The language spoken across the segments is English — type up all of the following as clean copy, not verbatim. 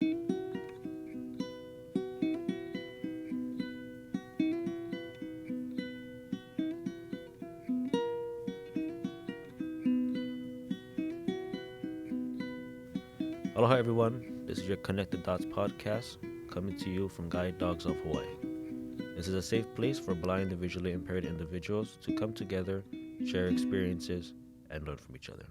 Aloha, everyone. This is your Connected Dots podcast coming to you from Guide Dogs of Hawaii. This is a safe place for blind and visually impaired individuals to come together, share experiences, and learn from each other.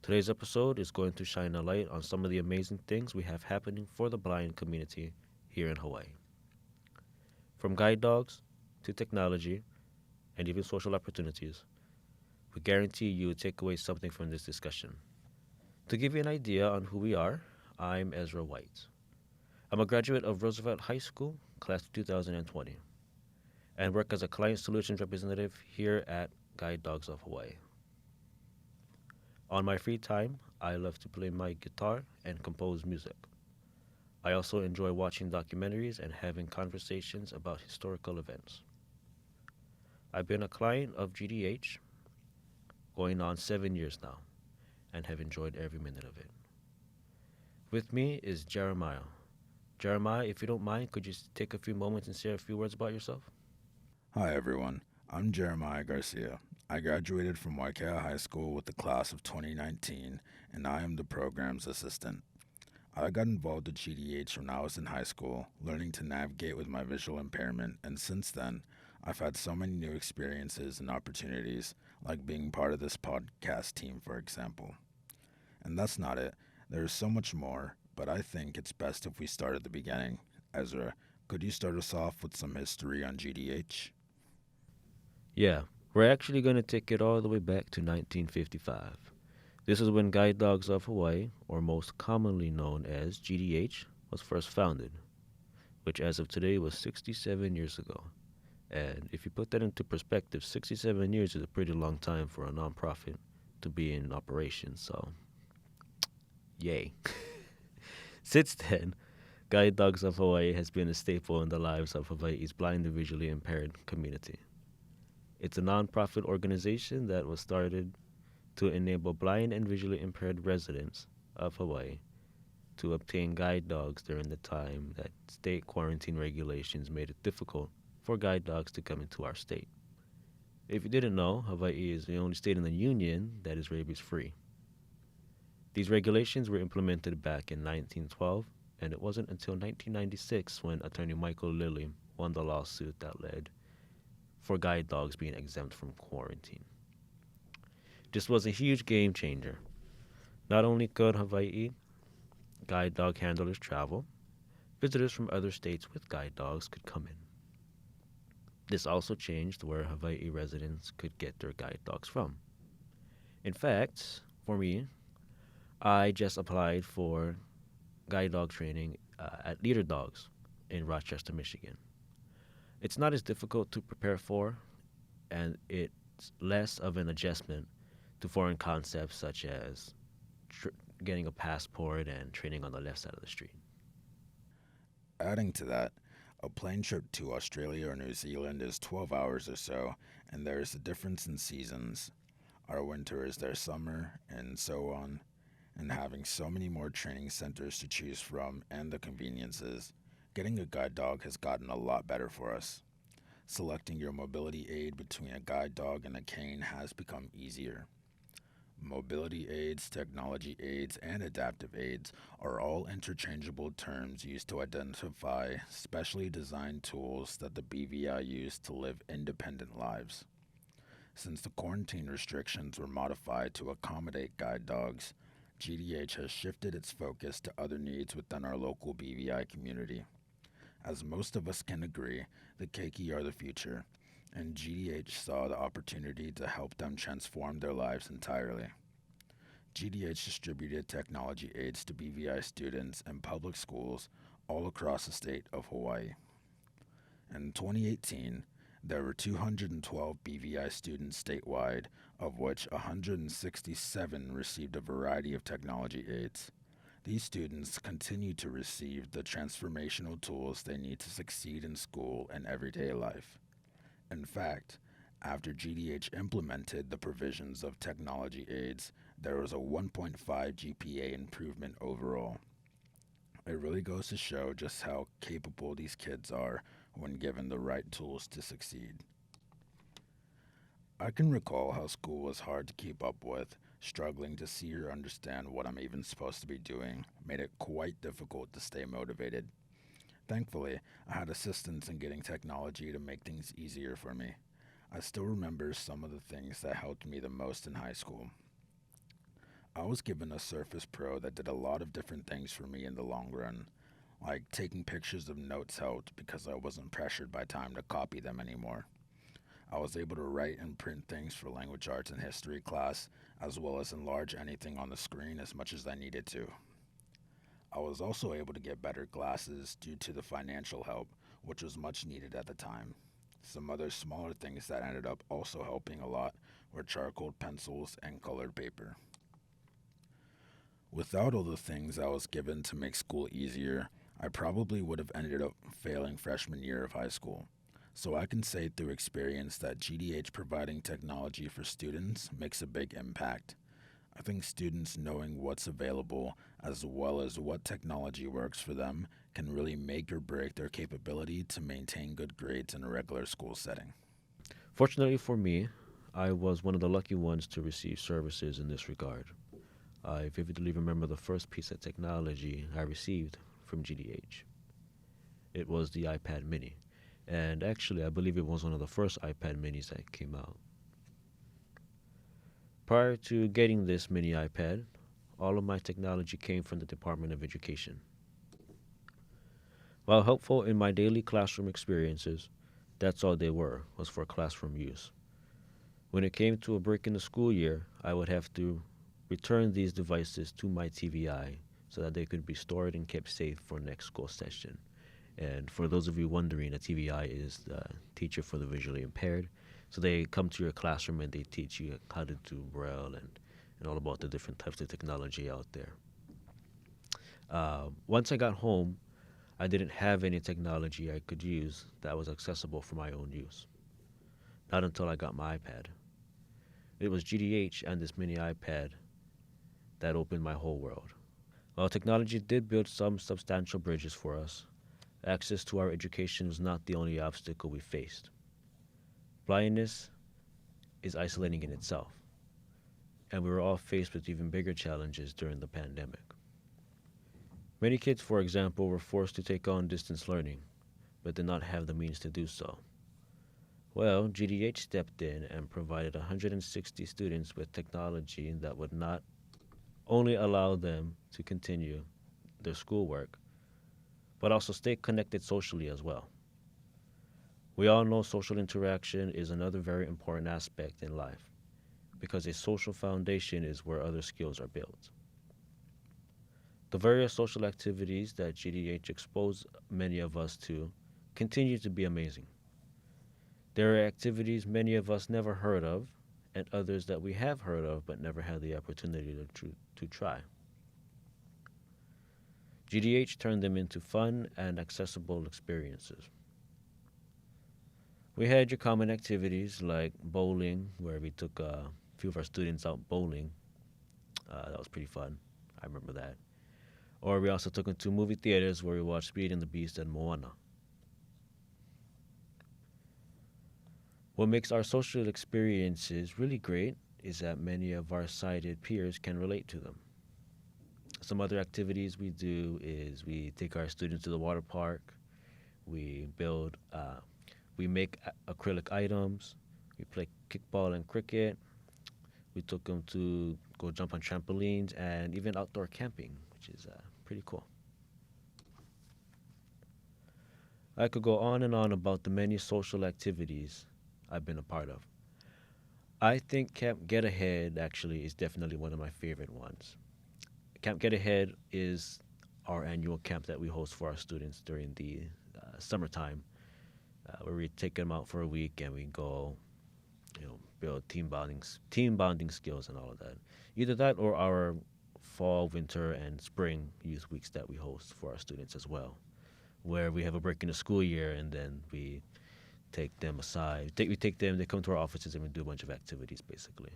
Today's episode is going to shine a light on some of the amazing things we have happening for the blind community here in Hawaii. From guide dogs to technology and even social opportunities, we guarantee you will take away something from this discussion. To give you an idea on who we are, I'm Ezra White. I'm a graduate of Roosevelt High School, class of 2020, and work as a client solutions representative here at Guide Dogs of Hawaii. On my free time, I love to play my guitar and compose music. I also enjoy watching documentaries and having conversations about historical events. I've been a client of GDH going on 7 years now and have enjoyed every minute of it. With me is Jeremiah. Jeremiah, if you don't mind, could you take a few moments and share a few words about yourself? Hi everyone, I'm Jeremiah Garcia. I graduated from Waikea High School with the class of 2019, and I am the program's assistant. I got involved with GDH when I was in high school, learning to navigate with my visual impairment, and since then, I've had so many new experiences and opportunities, like being part of this podcast team, for example. And that's not it. There's so much more, but I think it's best if we start at the beginning. Ezra, could you start us off with some history on GDH? Yeah, we're actually going to take it all the way back to 1955. This is when Guide Dogs of Hawaii, or most commonly known as GDH, was first founded, which as of today was 67 years ago. And if you put that into perspective, 67 years is a pretty long time for a nonprofit to be in operation, so yay. Since then, Guide Dogs of Hawaii has been a staple in the lives of Hawaii's blind and visually impaired community. It's a nonprofit organization that was started to enable blind and visually impaired residents of Hawaii to obtain guide dogs during the time that state quarantine regulations made it difficult for guide dogs to come into our state. If you didn't know, Hawaii is the only state in the union that is rabies free. These regulations were implemented back in 1912, and it wasn't until 1996 when attorney Michael Lilly won the lawsuit that led for guide dogs being exempt from quarantine. This was a huge game changer. Not only could Hawaii guide dog handlers travel, visitors from other states with guide dogs could come in. This also changed where Hawaii residents could get their guide dogs from. In fact, for me, I just applied for guide dog training at Leader Dogs in Rochester, Michigan. It's not as difficult to prepare for, and it's less of an adjustment to foreign concepts such as getting a passport and training on the left side of the street. Adding to that, a plane trip to Australia or New Zealand is 12 hours or so, and there is a difference in seasons. Our winter is their summer, and so on. And having so many more training centers to choose from and the conveniences, getting a guide dog has gotten a lot better for us. Selecting your mobility aid between a guide dog and a cane has become easier. Mobility aids, technology aids, and adaptive aids are all interchangeable terms used to identify specially designed tools that the BVI use to live independent lives. Since the quarantine restrictions were modified to accommodate guide dogs, GDH has shifted its focus to other needs within our local BVI community. As most of us can agree, the keiki are the future, and GDH saw the opportunity to help them transform their lives entirely. GDH distributed technology aids to BVI students in public schools all across the state of Hawaii. In 2018, there were 212 BVI students statewide, of which 167 received a variety of technology aids. These students continue to receive the transformational tools they need to succeed in school and everyday life. In fact, after GDH implemented the provisions of technology aids, there was a 1.5 GPA improvement overall. It really goes to show just how capable these kids are when given the right tools to succeed. I can recall how school was hard to keep up with. Struggling to see or understand what I'm even supposed to be doing made it quite difficult to stay motivated. Thankfully, I had assistance in getting technology to make things easier for me. I still remember some of the things that helped me the most in high school. I was given a Surface Pro that did a lot of different things for me in the long run. Like taking pictures of notes helped because I wasn't pressured by time to copy them anymore. I was able to write and print things for language arts and history class, as well as enlarge anything on the screen as much as I needed to. I was also able to get better glasses due to the financial help, which was much needed at the time. Some other smaller things that ended up also helping a lot were charcoal pencils and colored paper. Without all the things I was given to make school easier, I probably would have ended up failing freshman year of high school. So I can say through experience that GDH providing technology for students makes a big impact. I think students knowing what's available as well as what technology works for them can really make or break their capability to maintain good grades in a regular school setting. Fortunately for me, I was one of the lucky ones to receive services in this regard. I vividly remember the first piece of technology I received from GDH. It was the iPad mini. And actually, I believe it was one of the first iPad minis that came out. Prior to getting this mini iPad, all of my technology came from the Department of Education. While helpful in my daily classroom experiences, that's all they were, was for classroom use. When it came to a break in the school year, I would have to return these devices to my TVI so that they could be stored and kept safe for next school session. And for those of you wondering, a TVI is the teacher for the visually impaired. So they come to your classroom and they teach you how to do Braille and all about the different types of technology out there. Once I got home, I didn't have any technology I could use that was accessible for my own use. Not until I got my iPad. It was GDH and this mini iPad that opened my whole world. While technology did build some substantial bridges for us, access to our education was not the only obstacle we faced. Blindness is isolating in itself, and we were all faced with even bigger challenges during the pandemic. Many kids, for example, were forced to take on distance learning, but did not have the means to do so. Well, GDH stepped in and provided 160 students with technology that would not only allow them to continue their schoolwork, but also stay connected socially as well. We all know social interaction is another very important aspect in life because a social foundation is where other skills are built. The various social activities that GDH exposed many of us to continue to be amazing. There are activities many of us never heard of and others that we have heard of but never had the opportunity to try. GDH turned them into fun and accessible experiences. We had your common activities like bowling, where we took a few of our students out bowling. That was pretty fun. I remember that. Or we also took them to movie theaters where we watched Beauty and the Beast and Moana. What makes our social experiences really great is that many of our sighted peers can relate to them. Some other activities we do is we take our students to the water park, we build, we make acrylic items, we play kickball and cricket, we took them to go jump on trampolines and even outdoor camping, which is pretty cool. I could go on and on about the many social activities I've been a part of. I think Camp Get Ahead actually is definitely one of my favorite ones. Camp Get Ahead is our annual camp that we host for our students during the summertime, where we take them out for a week and we go, build team bonding skills and all of that. Either that or our fall, winter, and spring youth weeks that we host for our students as well, where we have a break in the school year and then we take them aside. We take them, they come to our offices and we do a bunch of activities basically.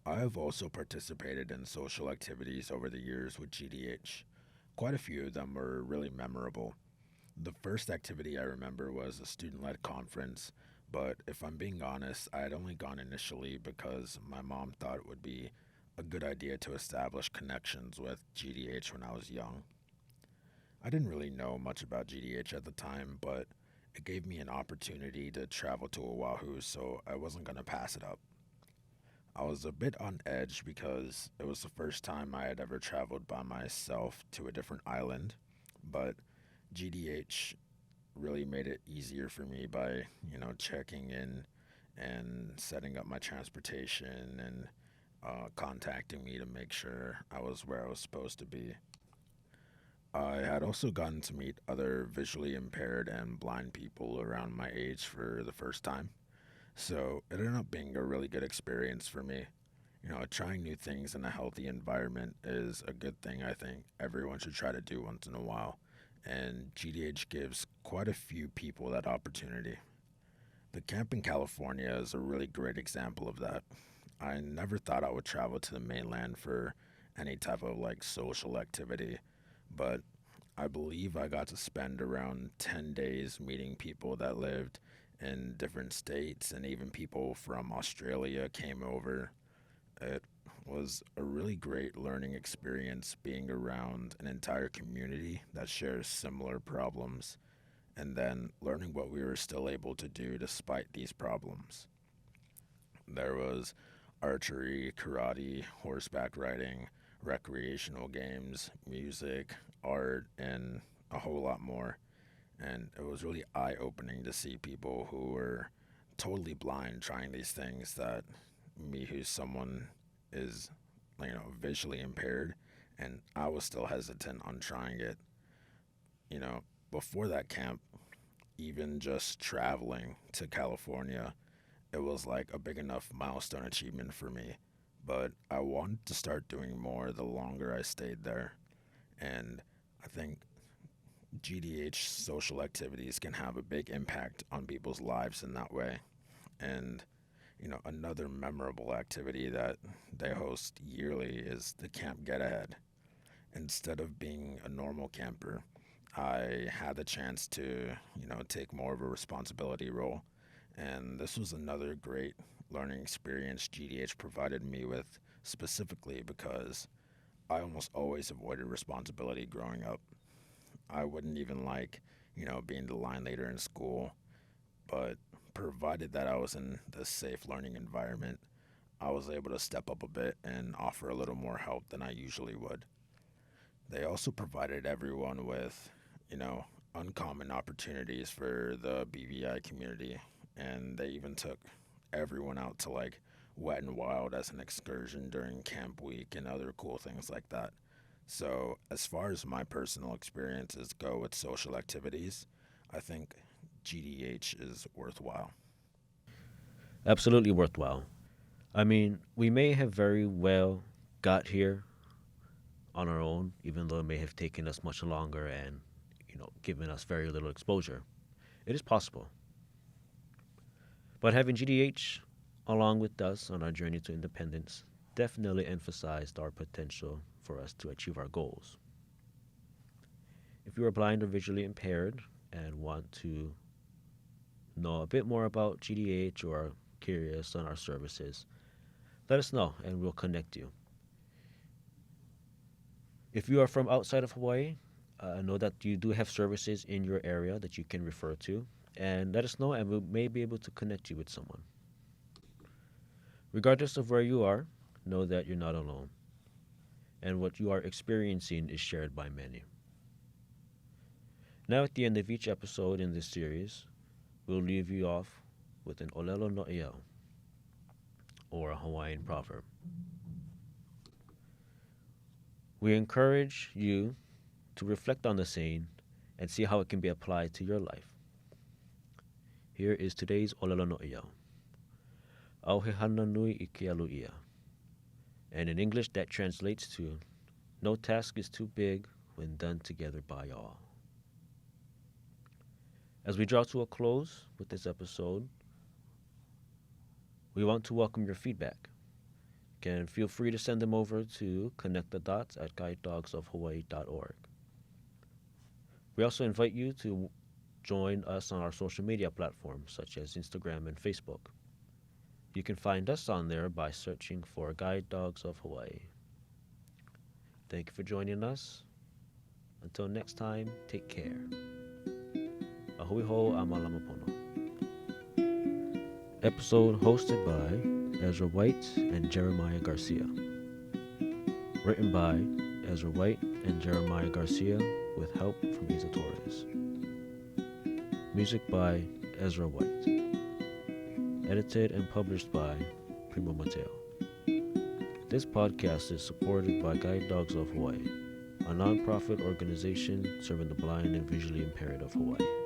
I have also participated in social activities over the years with GDH. Quite a few of them were really memorable. The first activity I remember was a student led conference, but if I'm being honest, I had only gone initially because my mom thought it would be a good idea to establish connections with GDH when I was young. I didn't really know much about GDH at the time, but it gave me an opportunity to travel to Oahu, so I wasn't going to pass it up. I was a bit on edge because it was the first time I had ever traveled by myself to a different island, but GDH really made it easier for me by, checking in and setting up my transportation and contacting me to make sure I was where I was supposed to be. I had also gotten to meet other visually impaired and blind people around my age for the first time, so it ended up being a really good experience for me. Trying new things in a healthy environment is a good thing I think everyone should try to do once in a while, and GDH gives quite a few people that opportunity. The camp in California is a really great example of that. I never thought I would travel to the mainland for any type of like social activity, but I believe I got to spend around 10 days meeting people that lived in different states, and even people from Australia came over. It was a really great learning experience being around an entire community that shares similar problems and then learning what we were still able to do despite these problems. There was archery, karate, horseback riding, recreational games, music, art, and a whole lot more. And it was really eye opening to see people who were totally blind trying these things that me, who's someone, is, visually impaired, and I was still hesitant on trying it. You know, Before that camp, even just traveling to California, it was like a big enough milestone achievement for me. But I wanted to start doing more the longer I stayed there. And I think GDH social activities can have a big impact on people's lives in that way. And, another memorable activity that they host yearly is the Camp Get Ahead. Instead of being a normal camper, I had the chance to, take more of a responsibility role. And this was another great learning experience GDH provided me with, specifically because I almost always avoided responsibility growing up. I wouldn't even like, being the line leader in school, but provided that I was in this safe learning environment, I was able to step up a bit and offer a little more help than I usually would. They also provided everyone with, you know, uncommon opportunities for the BVI community, and they even took everyone out to like Wet and Wild as an excursion during camp week and other cool things like that. So, as far as my personal experiences go with social activities, I think GDH is worthwhile. Absolutely worthwhile. I mean, we may have very well got here on our own, even though it may have taken us much longer and, given us very little exposure. It is possible. But having GDH along with us on our journey to independence definitely emphasized our potential for us to achieve our goals. If you are blind or visually impaired and want to know a bit more about GDH or are curious on our services, let us know and we'll connect you. If you are from outside of Hawaii, know that you do have services in your area that you can refer to, and let us know, and we may be able to connect you with someone. Regardless of where you are, know that you're not alone, and what you are experiencing is shared by many. Now, at the end of each episode in this series, we'll leave you off with an olelo no iau, or a Hawaiian proverb. We encourage you to reflect on the saying and see how it can be applied to your life. Here is today's olelo no iau. Au he hana nui I ke alu ia. And in English that translates to, no task is too big when done together by all. As we draw to a close with this episode, we want to welcome your feedback. Can feel free to send them over to connectthedots@guidedogsofhawaii.org. We also invite you to join us on our social media platforms such as Instagram and Facebook. You can find us on there by searching for Guide Dogs of Hawaii. Thank you for joining us. Until next time, take care. Ahui ho amalamapono. Episode hosted by Ezra White and Jeremiah Garcia. Written by Ezra White and Jeremiah Garcia with help from Isa Torres. Music by Ezra White. Edited and published by Primo Mateo. This podcast is supported by Guide Dogs of Hawaii, a nonprofit organization serving the blind and visually impaired of Hawaii.